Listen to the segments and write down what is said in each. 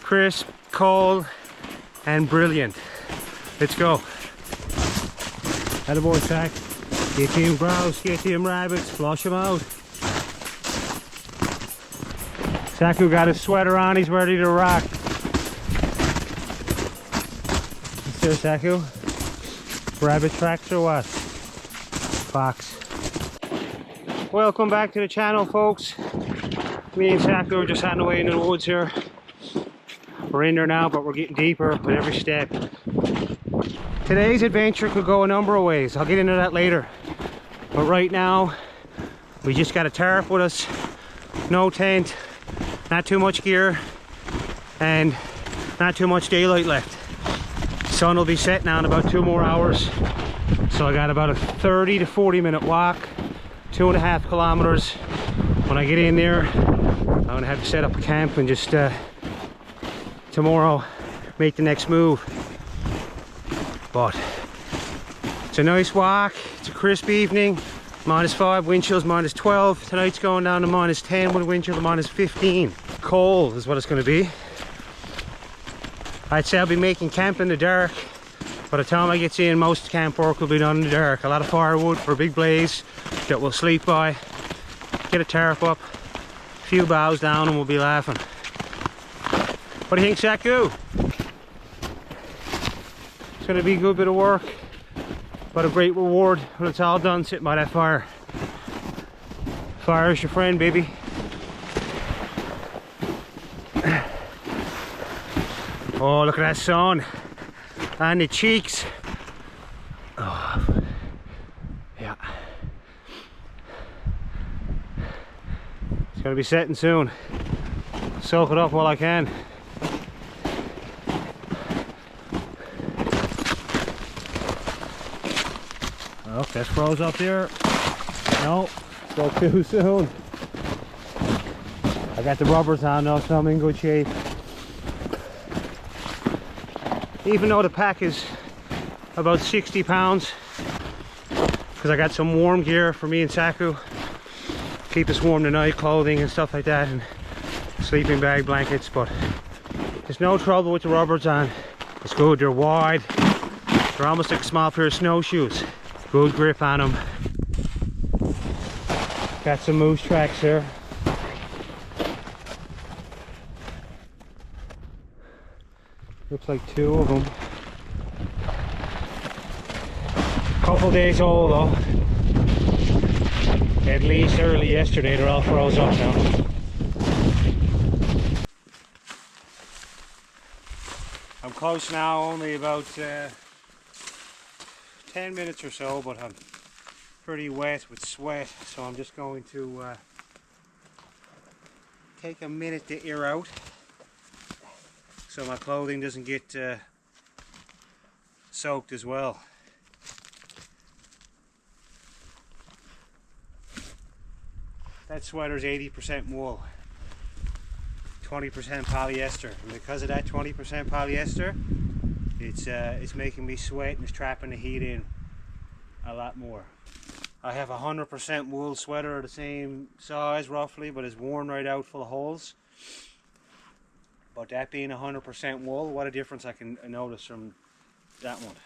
crisp, cold, and brilliant. Let's go. Attaboy, Sack. Get to him grouse, get to him rabbits, flush them out. Saku got his sweater on, he's ready to rock. Sir Saku, rabbit tracks or what? Fox. Welcome back to the channel, folks. Me and Saku are just heading away into the woods here. We're in there now, but we're getting deeper with every step. Today's adventure could go a number of ways. I'll get into that later. But right now, we just got a tarp with us, no tent, not too much gear, and not too much daylight left. Sun will be setting now in about 2 more hours. So I got about a 30 to 40 minute walk, 2.5 kilometers. When I get in there, I'm gonna have to set up a camp and just tomorrow make the next move. But it's a nice walk, it's a crisp evening, -5, wind chills -12. Tonight's going down to -10 with a wind chill of -15. Cold is what it's going to be. I'd say I'll be making camp in the dark. By the time I get in, most camp work will be done in the dark. A lot of firewood for a big blaze that we'll sleep by. Get a tarp up, a few boughs down, and we'll be laughing. What do you think, Saku? It's going to be a good bit of work, but a great reward when it's all done sitting by that fire. Fire is your friend, baby. Oh, look at that sun and the cheeks. Oh, yeah. It's going to be setting soon. Soak it up while I can. Oh, that's froze up there. No, spoke too soon. I got the rubbers on now, so I'm in good shape. Even though the pack is about 60 pounds, because I got some warm gear for me and Saku, keep us warm tonight, clothing and stuff like that, and sleeping bag, blankets, but there's no trouble with the rubbers on. It's good, they're wide, they're almost like a small pair of snowshoes. Good grip on them. Got some moose tracks here. Looks like 2 of them. Couple days old though. At least early yesterday, they're all froze up now. I'm close now, only about 10 minutes or so, but I'm pretty wet with sweat, so I'm just going to take a minute to air out so my clothing doesn't get soaked as well. That sweater's 80% wool, 20% polyester, and because of that 20% polyester, it's making me sweat and it's trapping the heat in a lot more. I have a 100% wool sweater the same size roughly, but it's worn right out full of holes. But that being 100% wool, what a difference I can notice from that one.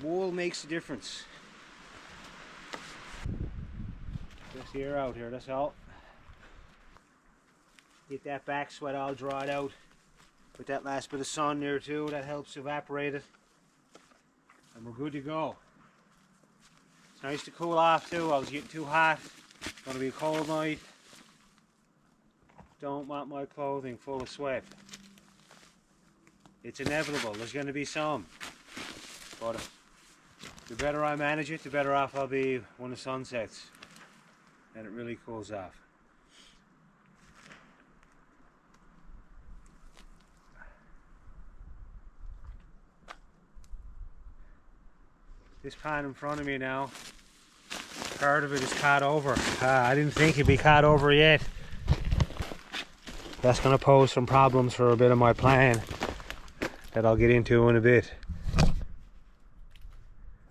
Wool makes a difference. Just air out here, that's all. Get that back sweat all dried out. With that last bit of sun there too, that helps evaporate it. And we're good to go. It's nice to cool off too. I was getting too hot. It's going to be a cold night. Don't want my clothing full of sweat. It's inevitable. There's going to be some. But the better I manage it, the better off I'll be when the sun sets and it really cools off. This pond in front of me now, part of it is caught over. I didn't think it'd be caught over yet. That's going to pose some problems for a bit of my plan that I'll get into in a bit.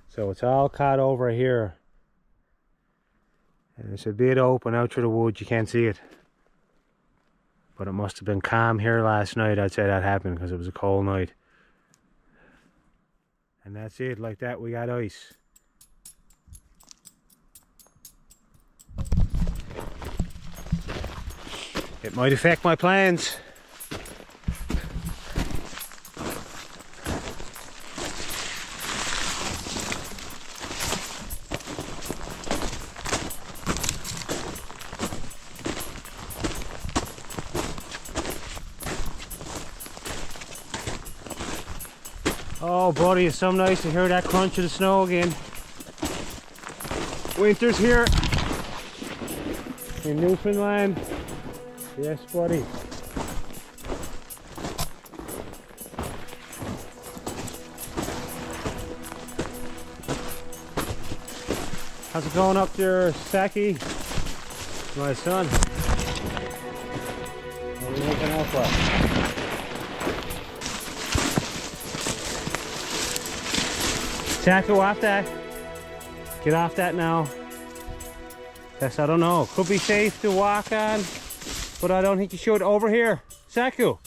So it's all caught over here. And it's a bit open out through the woods, you can't see it. but it must have been calm here last night. I'd say that happened because it was a cold night. And that's it, like that we got ice. It might affect my plans. Oh buddy, it's so nice to hear that crunch of the snow again. Winter's here in Newfoundland. Yes buddy. How's it going up there, Saku? My son. What are you looking out for? Saku, off that. Get off that now. Yes, I don't know. Could be safe to walk on, but I don't think you should. Over here, Saku.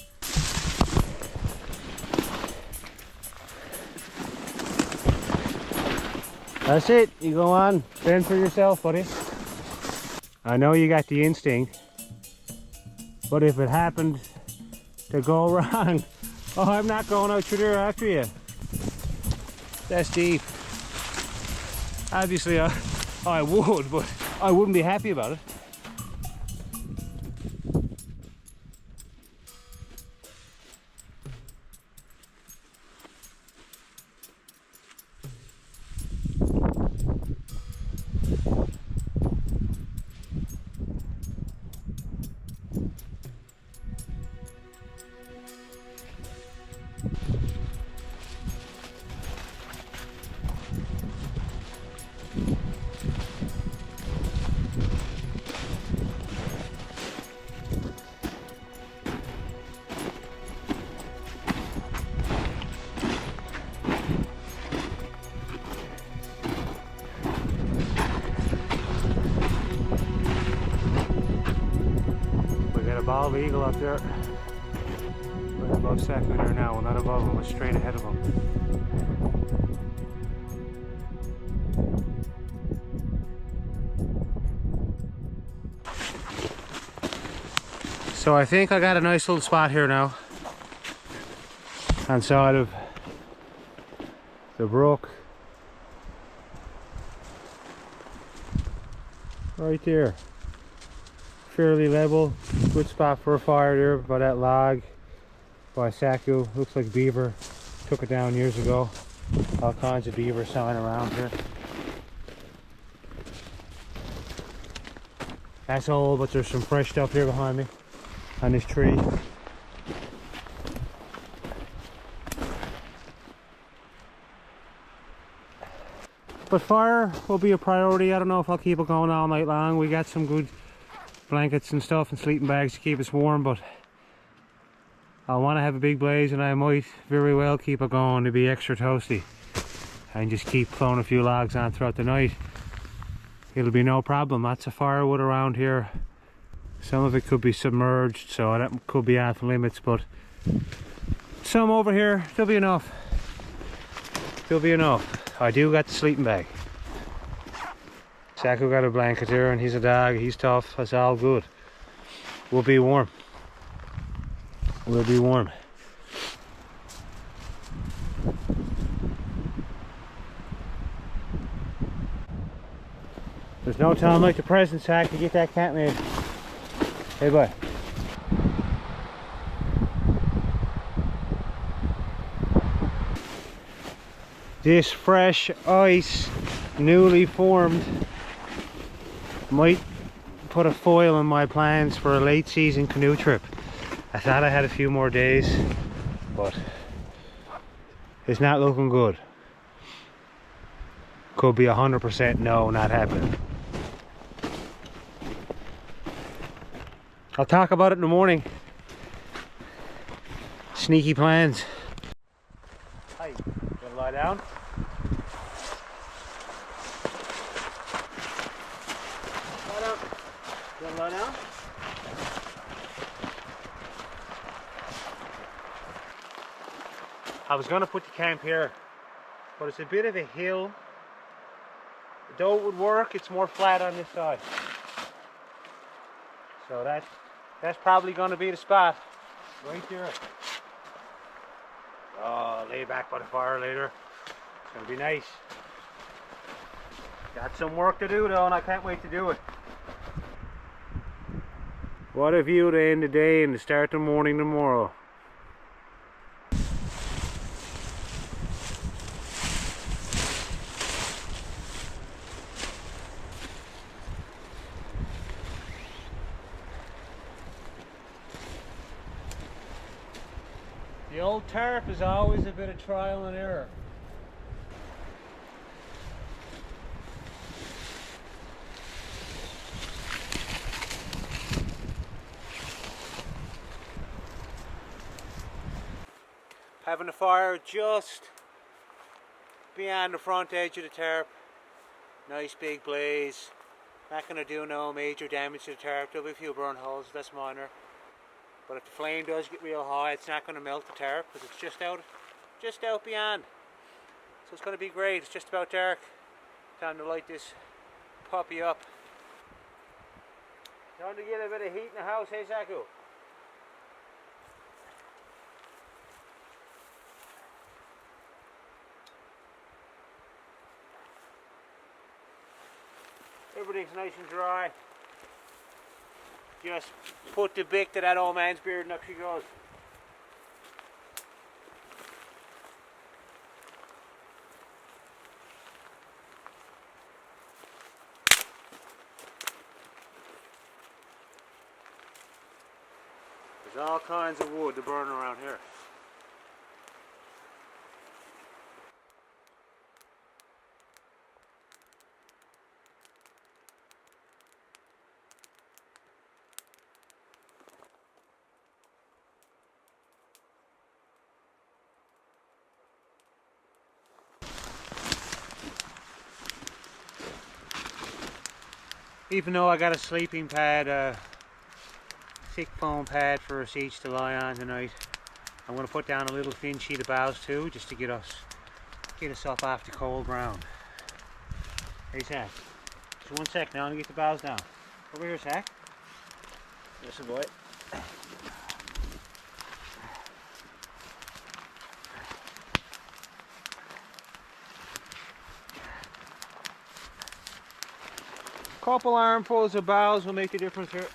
That's it. You go on. Fend for yourself, buddy. I know you got the instinct, but if it happened to go wrong, oh, I'm not going out through there after you. That's deep. Obviously, I would, but I wouldn't be happy about it. Bald eagle up there. We're above Saku there now. We're not above him, we're straight ahead of him. So I think I got a nice little spot here now. On side of the brook. Right there. Fairly level, good spot for a fire there by that log by Saku. Looks like beaver took it down years ago. All kinds of beaver sign around here. That's old, but there's some fresh stuff here behind me on this tree. But fire will be a priority. I don't know if I'll keep it going all night long. We got some good blankets and stuff and sleeping bags to keep us warm, but I want to have a big blaze and I might very well keep it going to be extra toasty and just keep throwing a few logs on throughout the night. It'll be no problem. Lots of firewood around here. Some of it could be submerged, so that could be off limits, but some over here, there'll be enough. There'll be enough. I do got the sleeping bag. Saku got a blanket here and he's a dog, he's tough, that's all good. We'll be warm. We'll be warm. There's no time like the present, Saku, to get that cat made. Hey boy. This fresh ice, newly formed, might put a foil in my plans for a late season canoe trip. I thought I had a few more days, but it's not looking good. Could be 100% no, not happening. I'll talk about it in the morning. Sneaky plans. Hi, gonna lie down? Lie down. I was going to put the camp here, but it's a bit of a hill. Though it would work, it's more flat on this side. So that's probably going to be the spot. Right there. Oh, lay back by the fire later. It's going to be nice. Got some work to do though, and I can't wait to do it. What a view to end the day and to start the morning tomorrow. The old tarp is always a bit of trial and error. Having a fire just beyond the front edge of the tarp. Nice big blaze. Not going to do no major damage to the tarp. There'll be a few burn holes, that's minor. But if the flame does get real high, it's not going to melt the tarp because it's just out beyond. So it's going to be great. It's just about dark. Time to light this puppy up. Time to get a bit of heat in the house, hey Saku? Everything's nice and dry. Just put the bick to that old man's beard and up she goes. There's all kinds of wood to burn around here. Even though I got a sleeping pad, thick foam pad for us each to lie on tonight, I'm going to put down a little thin sheet of boughs too, just to get us up off the cold ground. Hey Zach, just one sec now, I'm going to get the boughs down. Over here, Zach. Yes, boy. Couple armfuls of boughs will make a difference here.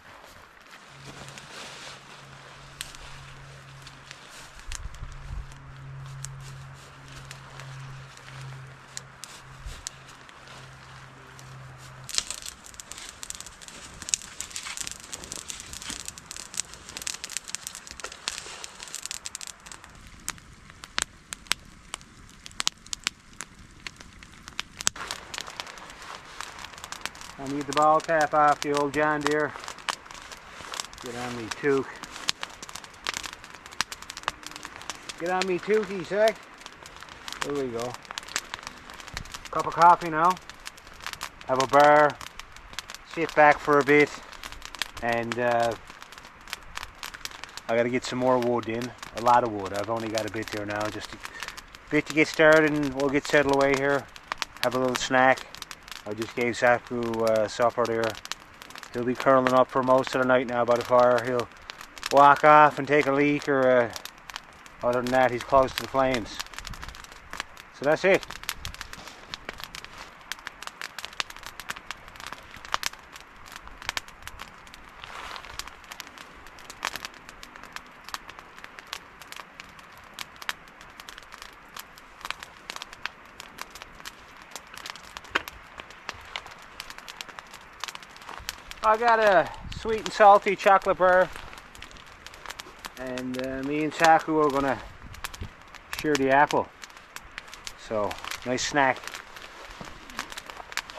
I need the ball cap off the old John Deere. Get on me toque. Get on me toque, Zach. There we go. Cup of coffee now. Have a bar. Sit back for a bit. And I gotta get some more wood in. A lot of wood. I've only got a bit there now. Just a bit to get started and we'll get settled away here. Have a little snack. I just gave Saku supper there. He'll be curling up for most of the night now by the fire. He'll walk off and take a leak, or other than that, he's close to the flames. So that's it. I got a sweet and salty chocolate bar, and me and Saku are gonna share the apple. So, nice snack.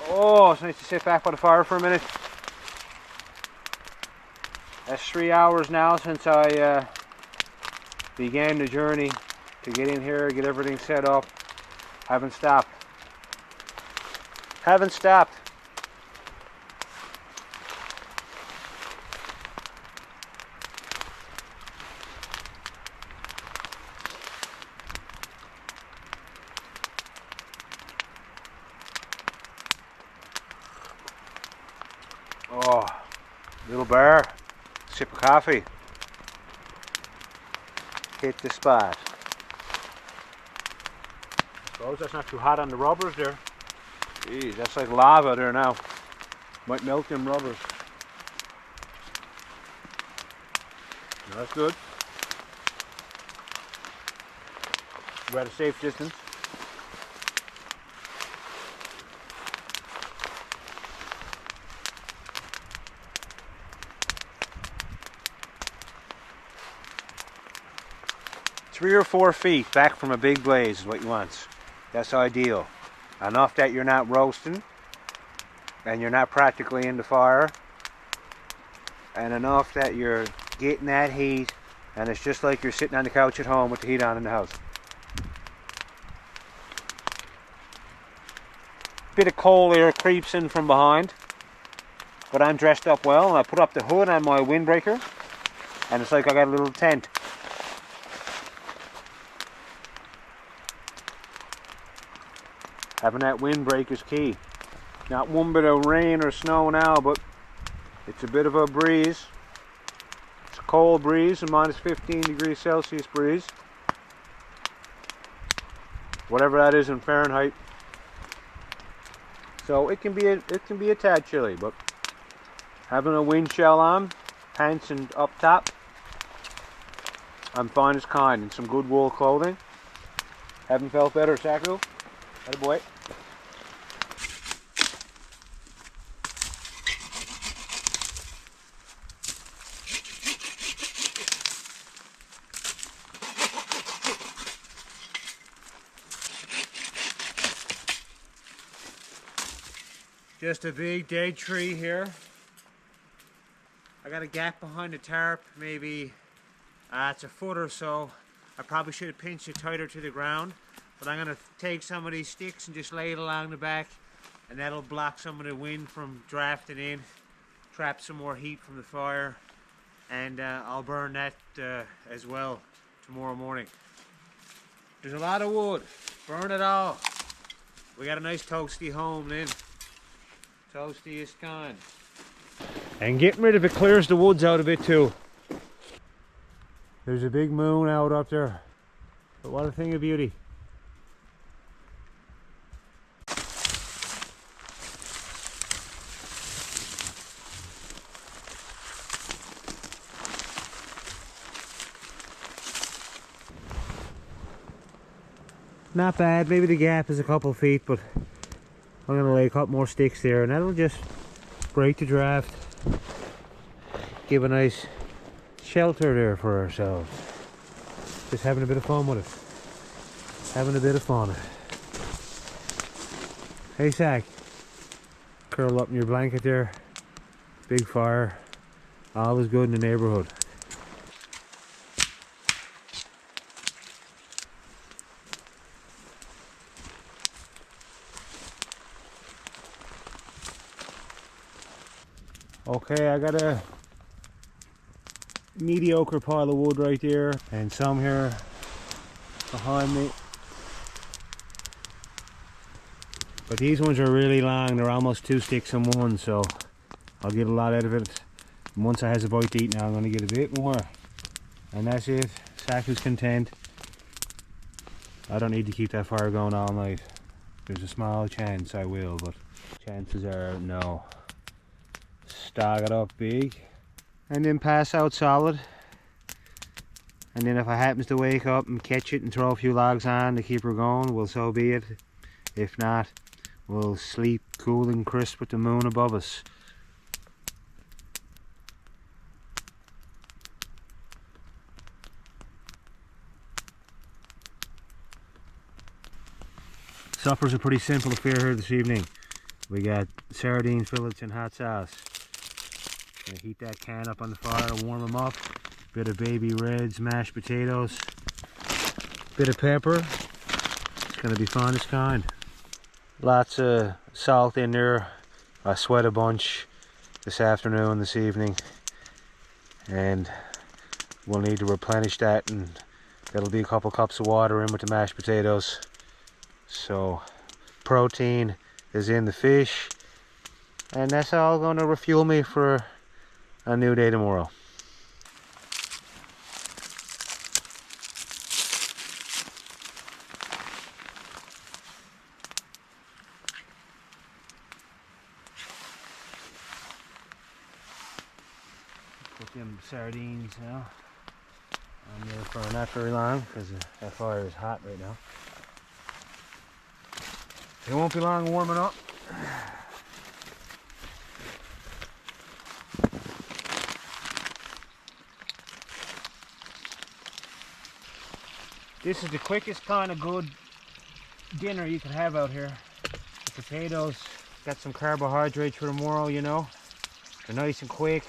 Oh, it's nice to sit back by the fire for a minute. That's 3 hours now since I began the journey to get in here, get everything set up. Haven't stopped. Haven't stopped. bar, sip of coffee, hit the spot. I suppose that's not too hot on the rubbers there. Jeez, that's like lava there now. Might melt them rubbers. No, that's good. We're at a safe distance. Three or 4 feet back from a big blaze is what you want. That's ideal. Enough that you're not roasting and you're not practically in the fire, and enough that you're getting that heat and it's just like you're sitting on the couch at home with the heat on in the house. Bit of cold air creeps in from behind, but I'm dressed up well and I put up the hood on my windbreaker and it's like I got a little tent. Having that windbreak is key. Not one bit of rain or snow now, but it's a bit of a breeze. It's a cold breeze, a minus 15 degrees Celsius breeze. Whatever that is in Fahrenheit. So it can be a tad chilly, but having a wind shell on, pants and up top, I'm fine as kind, in some good wool clothing. Haven't felt better, Saku. Attaboy. Just a big dead tree here. I got a gap behind the tarp, maybe it's a foot or so. I probably should have pinched it tighter to the ground, but I'm going to take some of these sticks and just lay it along the back, and that'll block some of the wind from drafting in, trap some more heat from the fire, and I'll burn that as well tomorrow morning. There's a lot of wood. Burn it all. We got a nice toasty home then. Toastiest kind. And getting rid of it clears the woods out a bit too. There's a big moon out up there. But what a thing of beauty. Not bad, maybe the gap is a couple feet, but I'm going to lay a couple more sticks there and that'll just break the draft. Give a nice shelter there for ourselves. Just having a bit of fun with it. Having a bit of fun. Hey Sack, curl up in your blanket there. Big fire. All is good in the neighborhood. Okay, I got a mediocre pile of wood right there and some here behind me. But these ones are really long, they're almost 2 sticks in one, so I'll get a lot out of it. And once I has a bite to eat now, I'm going to get a bit more. And that's it. Saku's content. I don't need to keep that fire going all night. There's a small chance I will, but chances are no. Stog it up big and then pass out solid, and then if I happens to wake up and catch it and throw a few logs on to keep her going, well, so be it. If not, we'll sleep cool and crisp with the moon above us. Supper's a pretty simple affair here this evening. We got sardine fillets and hot sauce. Gonna heat that can up on the fire, warm them up. Bit of baby reds, mashed potatoes, bit of pepper. It's gonna be fun as kind. Lots of salt in there. I sweat a bunch this afternoon, this evening, and we'll need to replenish that, and that'll be a couple cups of water in with the mashed potatoes. So protein is in the fish, and that's all going to refuel me for A new day tomorrow. Put them sardines now on there for not very long because that fire is hot right now. It won't be long warming up. This is the quickest kind of good dinner you can have out here. The potatoes got some carbohydrates for tomorrow, you know. They're nice and quick.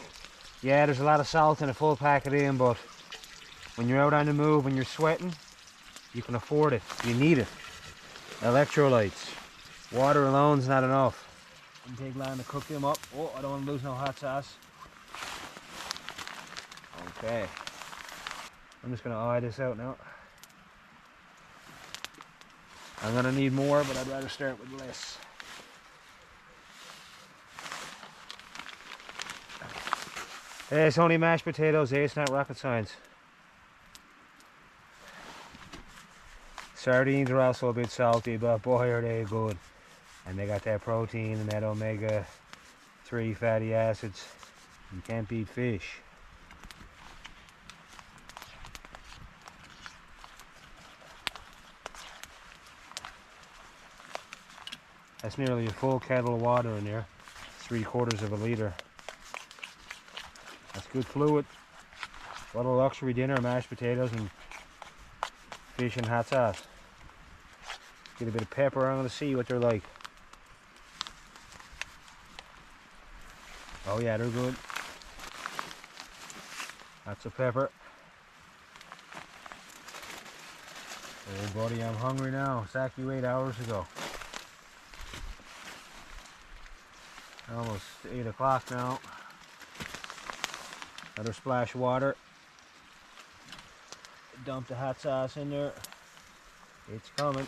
Yeah, there's a lot of salt in a full packet in, but when you're out on the move and you're sweating, you can afford it. You need it. Electrolytes. Water alone's not enough. Doesn't take long to cook them up. Oh, I don't want to lose no hot sauce. Okay. I'm just going to eye this out now. I'm going to need more, but I'd rather start with less. Hey, it's only mashed potatoes, hey? It's not rocket science. Sardines are also a bit salty, but boy are they good. And they got that protein and that omega-3 fatty acids. You can't beat fish. That's nearly a full kettle of water in there. 3/4 of a liter. That's good fluid. What a luxury dinner, mashed potatoes and fish and hot sauce. Get a bit of pepper, I'm going to see what they're like. Oh yeah, they're good. Lots of pepper. Oh buddy, I'm hungry now. Saku 8 hours ago. Almost 8 o'clock now. Another splash of water. Dump the hot sauce in there. It's coming.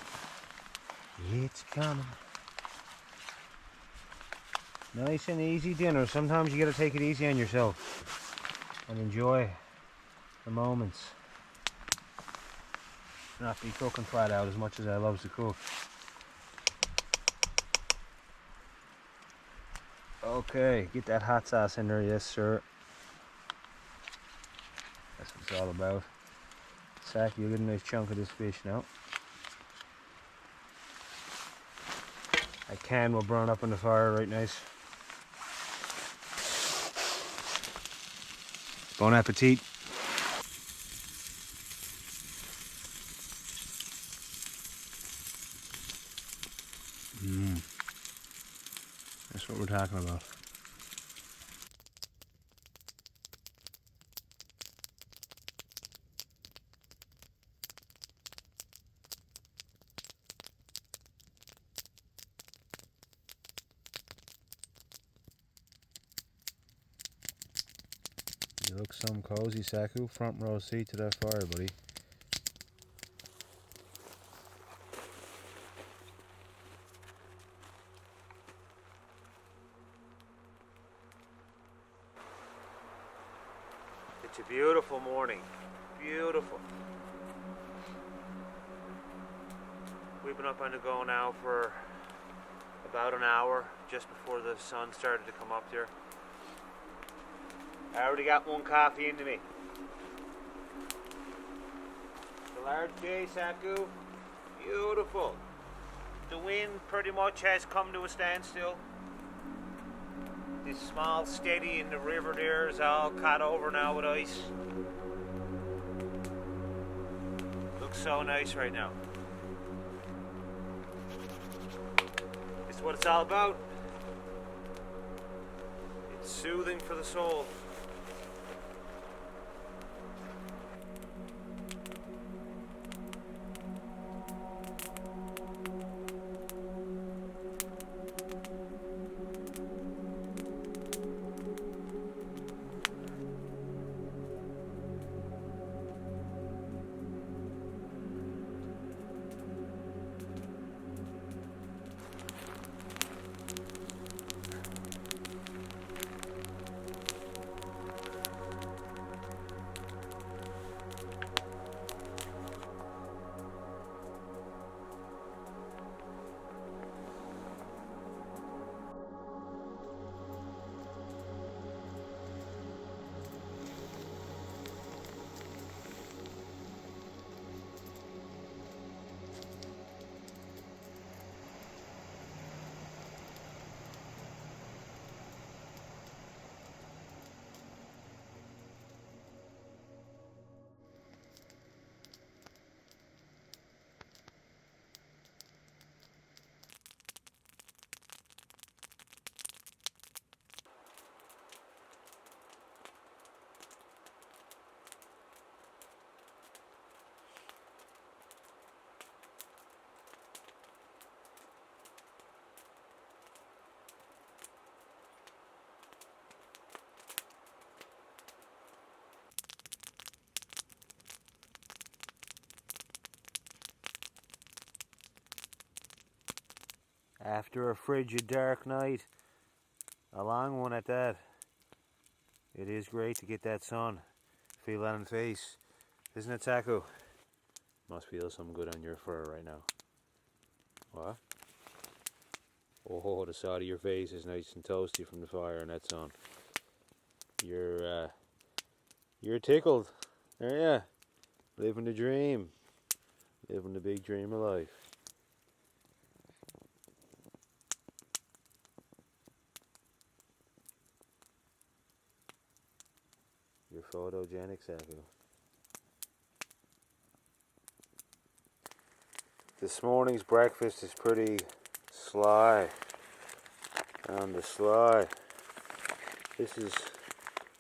It's coming. Nice and easy dinner. Sometimes you gotta take it easy on yourself and enjoy the moments. Not be cooking flat out as much as I love to cook. Okay, get that hot sauce in there, yes sir. That's what it's all about. Saku, you get a nice chunk of this fish now. That can will burn up in the fire right nice. Bon appetit. That's what we're talking about. You look some cozy, Saku. Front row seat to that fire, buddy. It's a beautiful morning. Beautiful. We've been up on the go now for about an hour, just before the sun started to come up there. I already got one coffee into me. It's a large day, Saku. Beautiful. The wind pretty much has come to a standstill. This small steady in the river there is all caught over now with ice. Looks so nice right now. It's what it's all about. It's soothing for the soul. After a frigid dark night, a long one at that, it is great to get that sun. Feel that on the face, isn't it, Saku? Must feel some good on your fur right now. What? Oh, the side of your face is nice and toasty from the fire and that sun. You're tickled, aren't ya? Living the dream, living the big dream of life. You're photogenic, Saku. This morning's breakfast is pretty sly. On the sly. This is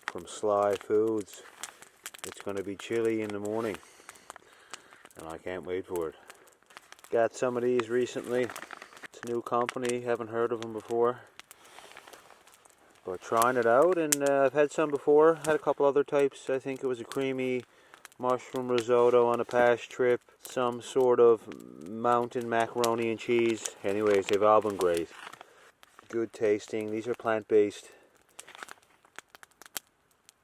from Sly Foods. It's going to be chilly in the morning, and I can't wait for it. Got some of these recently. It's a new company, haven't heard of them before. But trying it out, and I've had some before. Had a couple other types. I think it was a creamy mushroom risotto on a past trip. Some sort of mountain macaroni and cheese. Anyways, they've all been great. Good tasting. These are plant-based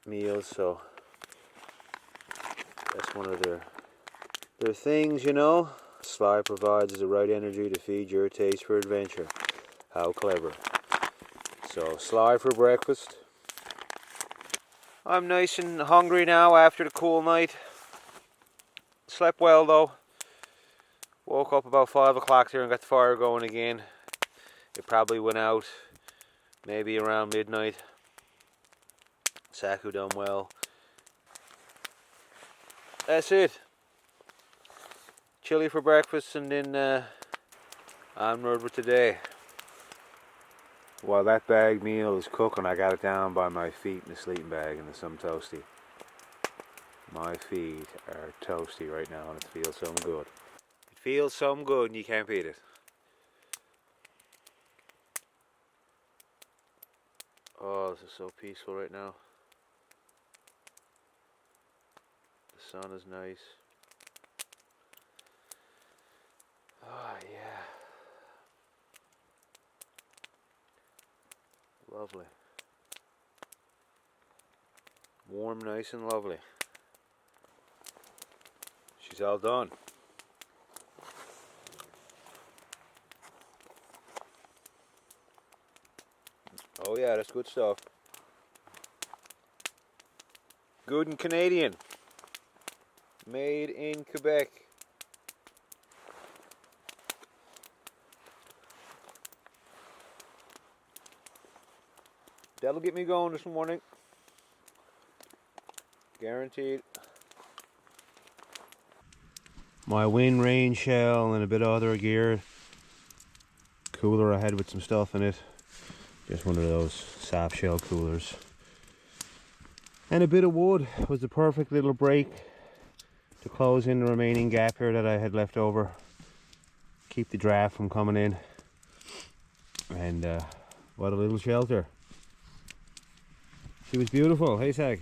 meals, so that's one of their things, you know. Sly provides the right energy to feed your taste for adventure. How clever. So, Sly for breakfast. I'm nice and hungry now after the cool night. Slept well though. Woke up about 5 o'clock there and got the fire going again. It probably went out maybe around midnight. Saku done well. That's it. Chili for breakfast, and then onward with today. While that bag meal is cooking, I got it down by my feet in the sleeping bag and some toasty. My feet are toasty right now and it feels so good. It feels so good and you can't beat it. Oh, this is so peaceful right now. The sun is nice. Oh yeah. Lovely. Warm, nice and lovely. She's all done. Oh yeah, that's good stuff. Good and Canadian. Made in Quebec. That'll get me going this morning. Guaranteed. My wind rain shell and a bit of other gear. Cooler I had with some stuff in it. Just one of those soft shell coolers. And a bit of wood was the perfect little break to close in the remaining gap here that I had left over. Keep the draft from coming in. And what a little shelter. She was beautiful. Hey, Sag.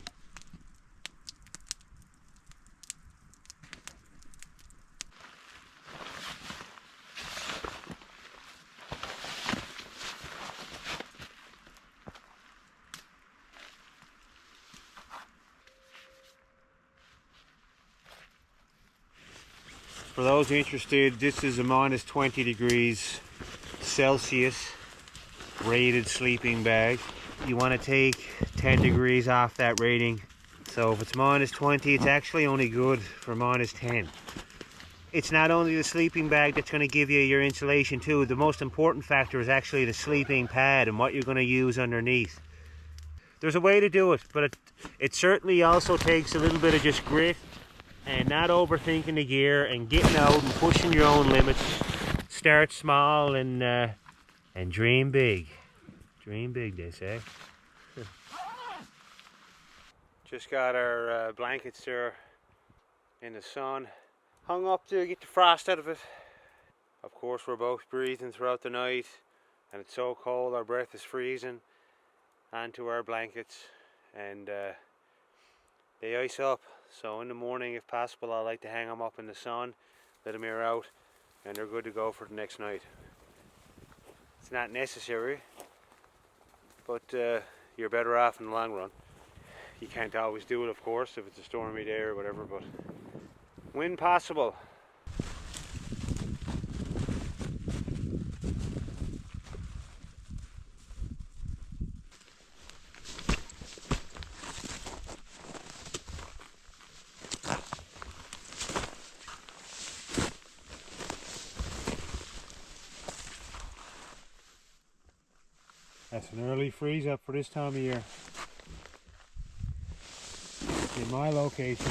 For those interested, this is a minus 20 degrees Celsius rated sleeping bag. You want to take 10 degrees off that rating. So if it's minus 20, it's actually only good for minus 10. It's not only the sleeping bag that's going to give you your insulation too. The most important factor is actually the sleeping pad and what you're going to use underneath. There's a way to do it, but it certainly also takes a little bit of just grit and not overthinking the gear and getting out and pushing your own limits. Start small and dream big. Dream big, they say. Just got our blankets there in the sun. Hung up to get the frost out of it. Of course, we're both breathing throughout the night and it's so cold our breath is freezing onto our blankets, and they ice up. So in the morning, if possible, I like to hang them up in the sun, let them air out, and they're good to go for the next night. It's not necessary, but you're better off in the long run. You can't always do it, of course, if it's a stormy day or whatever, but when possible. That's an early freeze up for this time of year in my location.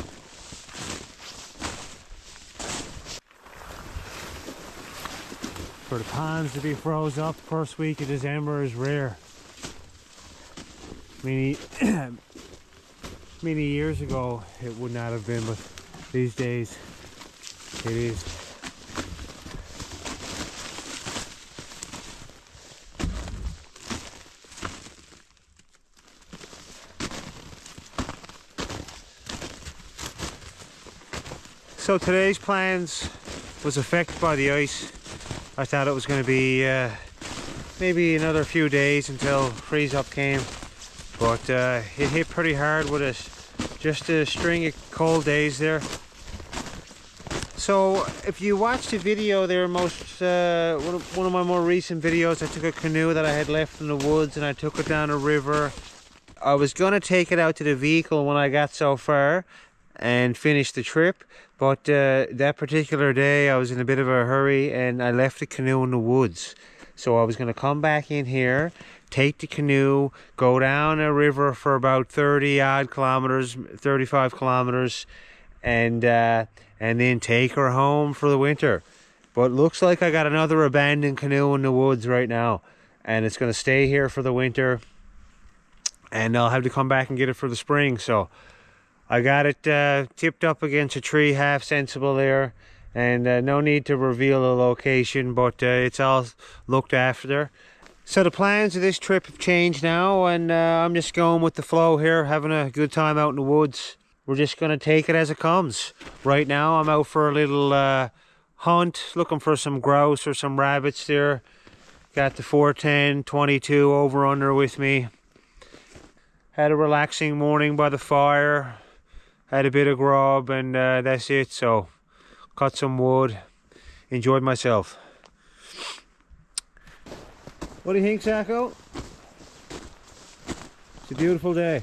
For the ponds to be froze up first week of December is rare. Many years ago it would not have been, but these days it is. So today's plans was affected by the ice. I thought it was going to be maybe another few days until freeze up came, but it hit pretty hard with us. Just a string of cold days there. So if you watched the video there, one of my more recent videos, I took a canoe that I had left in the woods and I took it down a river. I was going to take it out to the vehicle when I got so far and finish the trip, but that particular day I was in a bit of a hurry and I left the canoe in the woods. So I was going to come back in here, take the canoe, go down a river for about 30 odd kilometers, 35 kilometers, and then take her home for the winter. But looks like I got another abandoned canoe in the woods right now, and it's going to stay here for the winter, and I'll have to come back and get it for the spring. So I got it tipped up against a tree, half sensible there, and no need to reveal the location, but it's all looked after. So the plans of this trip have changed now, and I'm just going with the flow here, having a good time out in the woods. We're just going to take it as it comes. Right now I'm out for a little hunt, looking for some grouse or some rabbits there. Got the 410 22 over under with me. Had a relaxing morning by the fire. Had a bit of grub, and that's it. So cut some wood, enjoyed myself. What do you think, Saku? It's a beautiful day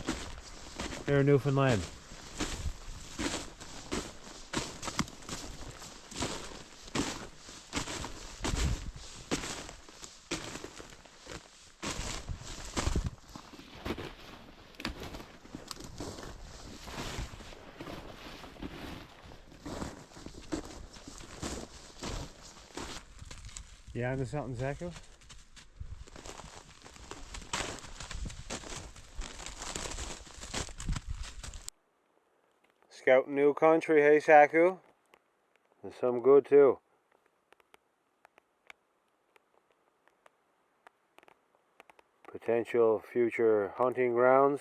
here in Newfoundland. Yeah, onto something, Saku? Scouting new country, hey Saku? And some good too. Potential future hunting grounds.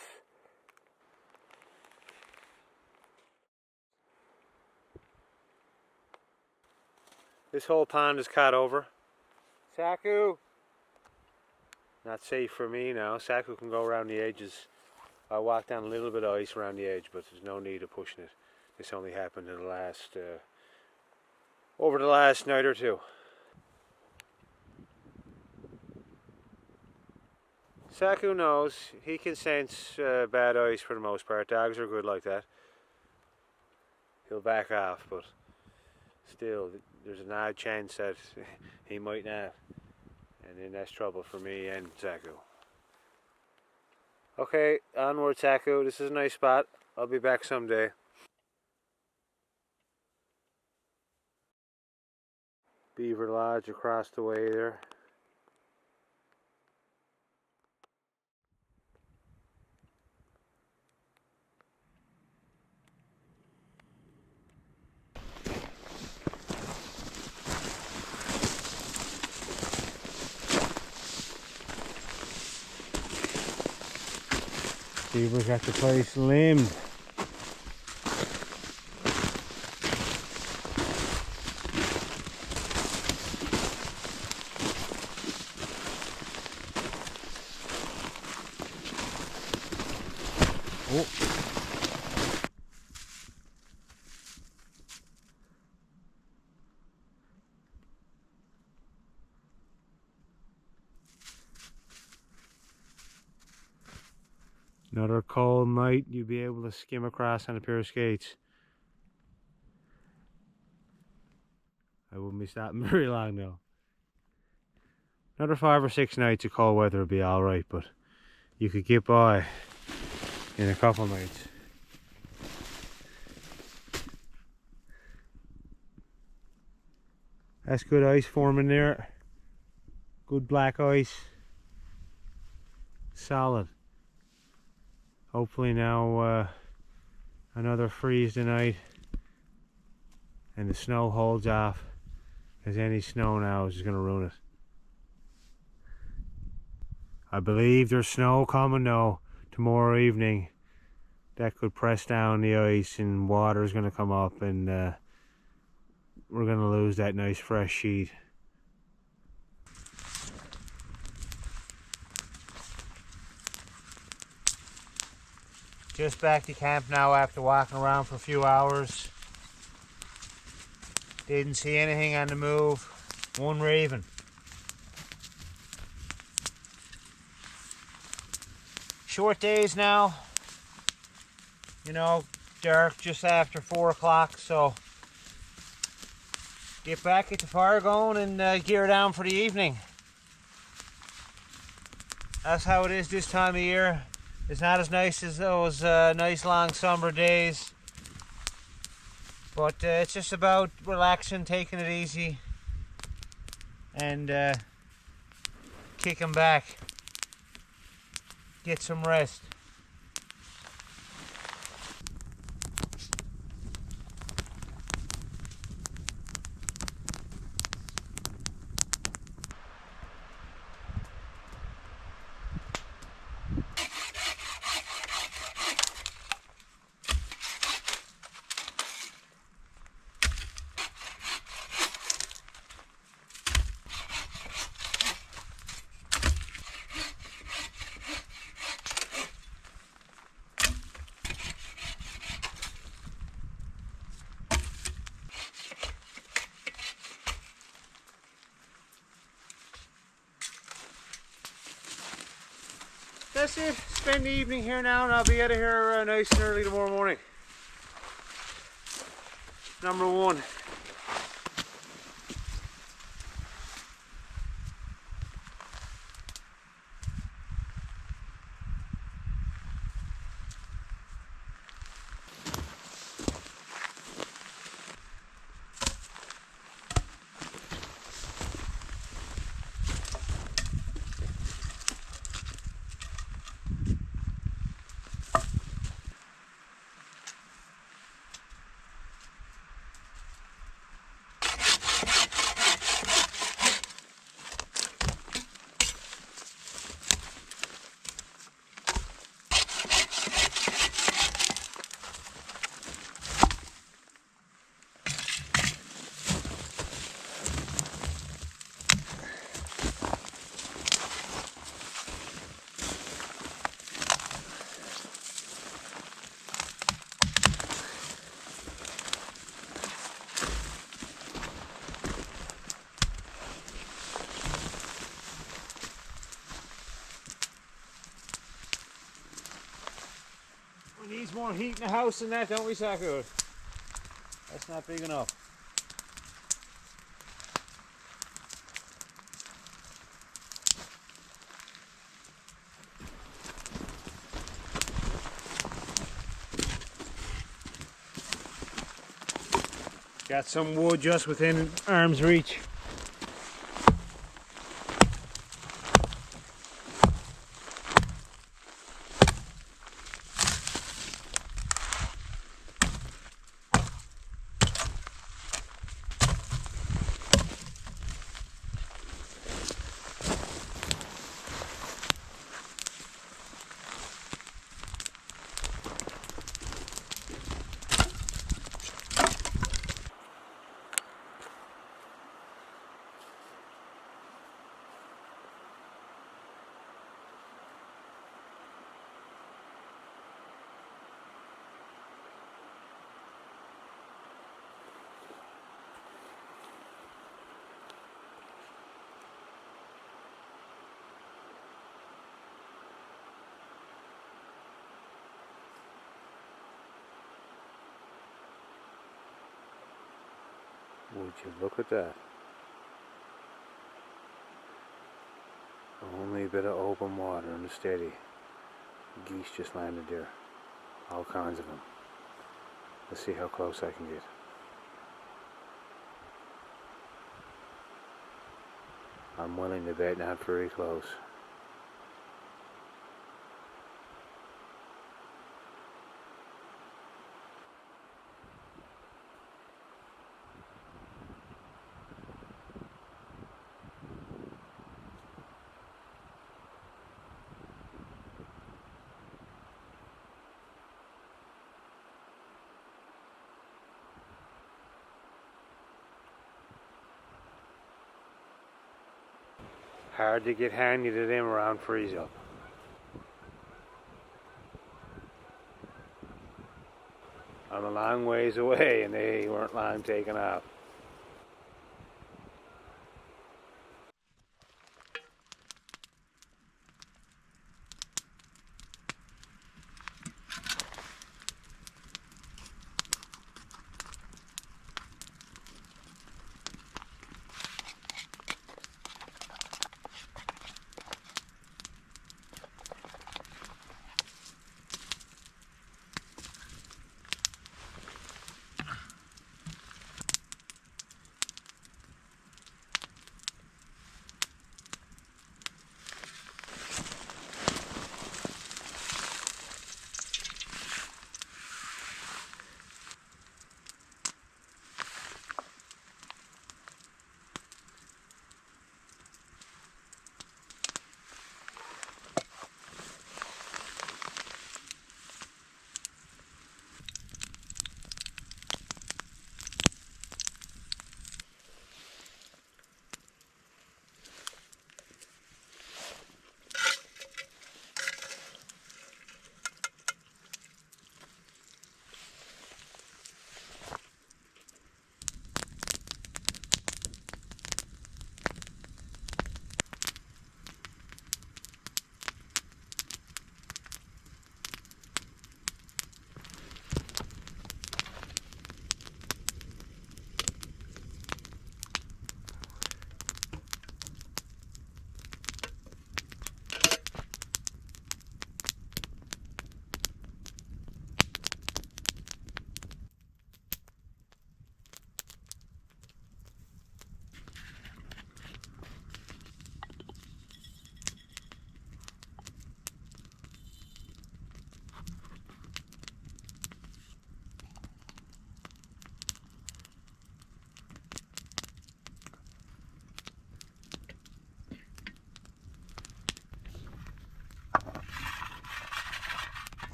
This whole pond is cut over. Saku! Not safe for me now. Saku can go around the edges. I walked down a little bit of ice around the edge, but there's no need of pushing it. This only happened in the last, over the last night or two. Saku knows. He can sense bad ice for the most part. Dogs are good like that. He'll back off, but still, there's an odd chance that he might not, and then that's trouble for me and Saku. Okay, onward Saku. This is a nice spot. I'll be back someday. Beaver Lodge across the way there. Beaver got the place limbed. Another cold night, you'll be able to skim across on a pair of skates. I wouldn't be stopping very long though. Another 5 or 6 nights of cold weather would be alright, but you could get by in a couple nights. That's good ice forming there. Good black ice. Solid. Hopefully now another freeze tonight and the snow holds off, because any snow now is going to ruin it. I believe there's snow coming now tomorrow evening that could press down the ice and water is going to come up, and we're going to lose that nice fresh sheet. Just back to camp now after walking around for a few hours. Didn't see anything on the move. One raven. Short days now. You know, dark just after 4 o'clock, so get back, get the fire going, and gear down for the evening. That's how it is this time of year. It's not as nice as those nice long summer days, but it's just about relaxing, taking it easy, and kicking back. Get some rest. That's it. Spend the evening here now, and I'll be out of here nice and early tomorrow morning. Number 1. We need more heat in the house than that, don't we, Saku? That's not big enough. Got some wood just within arm's reach. Would you look at that? Only a bit of open water and steady. Geese just landed there. All kinds of them. Let's see how close I can get. I'm willing to bet not very close. Hard to get handy to them around freeze up. I'm a long ways away and they weren't long taken off.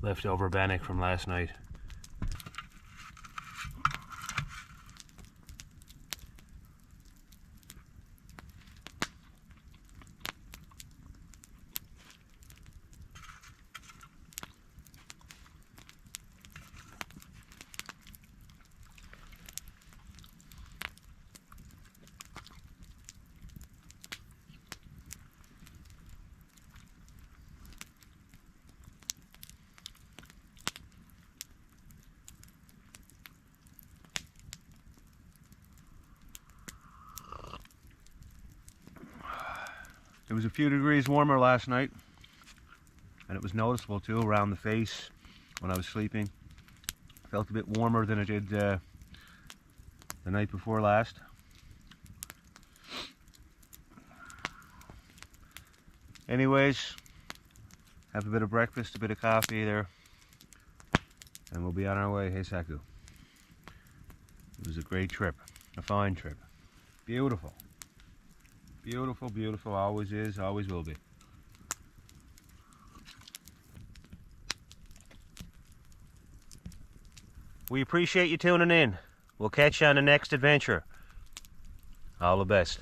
Leftover bannock from last night. It was a few degrees warmer last night, and it was noticeable too around the face when I was sleeping. Felt a bit warmer than it did the night before last. Anyways, have a bit of breakfast, a bit of coffee there, and we'll be on our way. Hey Saku. It was a great trip, a fine trip. Beautiful. Beautiful, beautiful, always is, always will be. We appreciate you tuning in. We'll catch you on the next adventure. All the best.